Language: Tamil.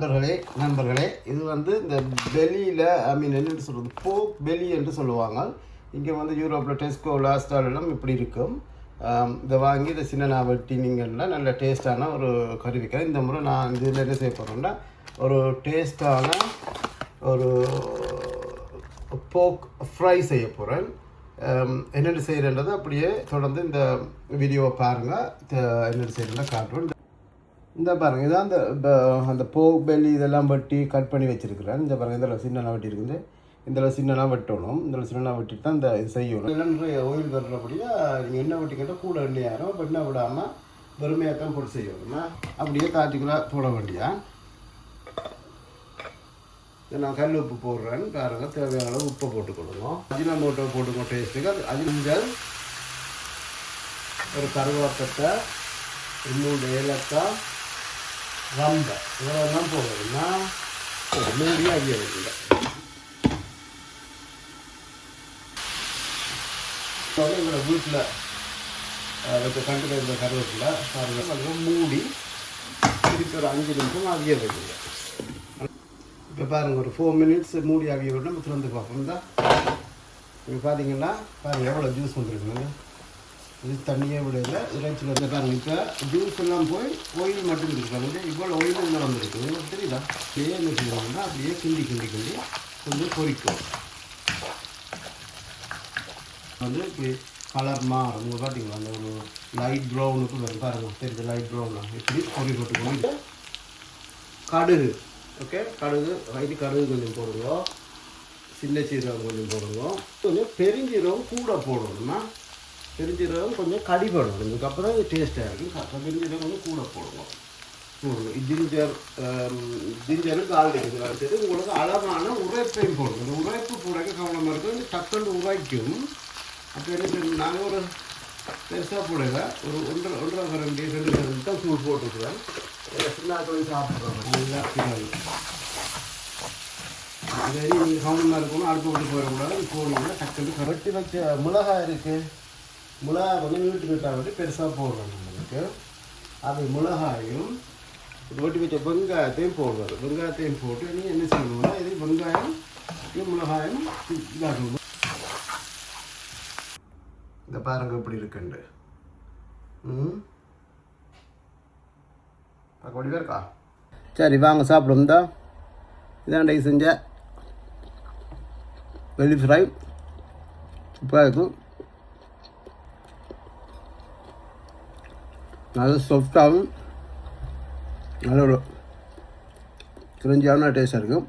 நண்பர்களே இது வந்து இந்த பெலியில் என்னென்னு சொல்கிறது போக் பெலி என்று சொல்லுவாங்க. இங்கே வந்து யூரோப்பில் டெஸ்கோ லாஸ்டாலெல்லாம் இப்படி இருக்கும். இதை வாங்கி இதை சின்ன வெட்டினீங்கன்னா நல்ல டேஸ்டான ஒரு கறிவிக்கிறேன். இந்த முறை நான் இதில் என்ன செய்ய போகிறேன்னா ஒரு டேஸ்டான ஒரு போக் ஃப்ரை செய்ய போகிறேன். என்னென்னு செய்கிறேன்றதை அப்படியே தொடர்ந்து இந்த வீடியோவை பாருங்கள். என்னென்னு செய்கிறேன்னா காட்டுவேன். இந்த பாருங்கள் இதான் அந்த போக் பெல்லி இதெல்லாம் வெட்டி கட் பண்ணி வச்சுருக்கிறேன். இந்த பாருங்கள் இதில் சின்னலாம் வெட்டி இருக்குது. இதில் சின்னலாம் வெட்டணும். இதில் சின்னலாம் வெட்டிட்டு தான் இந்த இது செய்யணும். இதெல்லாம் ஆயில் வர்றபடியாக நீங்கள் எண்ணெய் வெட்டிக்கிட்டால் கூட எண்ணெயாகும். இப்போ எண்ணெய் விடாமல் வெறுமையாக தான் போட்டு செய்யணும்னா அப்படியே காய்ச்சிக்குள்ளே போட வேண்டியா. நான் கல் உப்பு போடுறேன் பாருங்கள். தேவையான அளவு உப்பை போட்டு கொடுங்க. அஜினமோட்டோ போட்டுக்கோ டேஸ்ட்டுக்கு. அது அஜினங்கள் ஒரு கருவேப்பத்தை 3 ஏலக்காய் ரம்பை இதெல்லாம் போடுறதுன்னா மூடியாக அவிய வைக்கல. எங்களோட வீட்டில் வச்ச கண்டுக்க இந்த கருவேப்பிலை பாருங்கள் மூடி திருப்பி ஒரு 5 நிமிஷம் அவிய வைக்கல. இப்போ பாருங்கள் ஒரு 4 மினிட்ஸ் மூடி அவிய விட்டு நம்ம திறந்து பார்ப்போம். தான் இப்போ பார்த்தீங்கன்னா பாருங்கள் எவ்வளோ ஜூஸ் வந்துருக்குங்க. இது தண்ணியே விடல. இறைச்சியில் இருந்த பாருங்கள். இப்போ ஜூஸ் எல்லாம் போய் ஆயில் மட்டும் இருக்காங்க. இவ்வளோ ஆயில் இதில் வந்துருக்கு. உங்களுக்கு தெரியுதா? அப்படியே என்ன செய்வாங்கன்னா அப்படியே கிண்டி கொஞ்சம் பொரிக்கும். வந்து இப்படி கலர் மாறும். உங்களுக்கு பார்த்தீங்களா அந்த ஒரு லைட் ப்ரௌனுக்கு வரும் பாருங்கள். தெரியுது லைட் ப்ரௌனாக இப்படி பொறி போட்டுக்கணும். கடுகு ஓகே கடுகு கொஞ்சம் போடுங்க. சின்ன சீரகம் கொஞ்சம் போடுங்க. கொஞ்சம் பெருஞ்சீரகம் கூட போடணும்னா பெருஞ்சீரகம் கொஞ்சம் கடிபடணும். இதுக்கப்புறம் இது டேஸ்ட்டாக இருக்கும். பெருஞ்சீரகம் கொஞ்சம் கூட போடுவோம். ஜிஞ்சருக்கு ஆல்ரெடி சரி. உங்களுக்கு அளவான உரைப்பையும் போடணும். இந்த உரைப்பு போடுறதுக்கு கவனமாக இருக்கும். டக்குன்னு உரைக்கும். அப்போ என்ன செய்யணும், நாங்கள் ஒரு பெருசாக போடல ஒரு 1.5 கரண்டி 2 கரண்டி தான் தூள் போட்டுக்குவேன். சின்ன கொஞ்சம் சாப்பிட்றோம். நல்லா பின்னாடி இதை நீங்கள் கவனமாக இருக்கணும். அடுப்பு விட்டு போயிடக்கூடாது. போனீங்கன்னா டக்குன்னு கரெக்டி வச்ச மிளகாய் இருக்குது. மிளகாய் கொஞ்சம் நீட்டாக விட்டு பெருசாக போடுறோம் நம்மளுக்கு. அது மிளகாயும் வெட்டி வச்ச வெங்காயத்தையும் போடுவார். வெங்காயத்தையும் போட்டு நீங்கள் என்ன செய்யணும்னா இது வெங்காயம் மிளகாயும் இதாகணும். இந்த பாருங்க இப்படி இருக்குண்டு. அப்படி இருக்கா? சரி வாங்க சாப்பிடும். தான் இதாண்டை செஞ்ச வெளி ஃப்ரை இப்போ இருக்கும். நல்ல சாஃப்டாகவும் நல்ல ஒரு கிரஞ்சியான டேஸ்டாக இருக்கும்.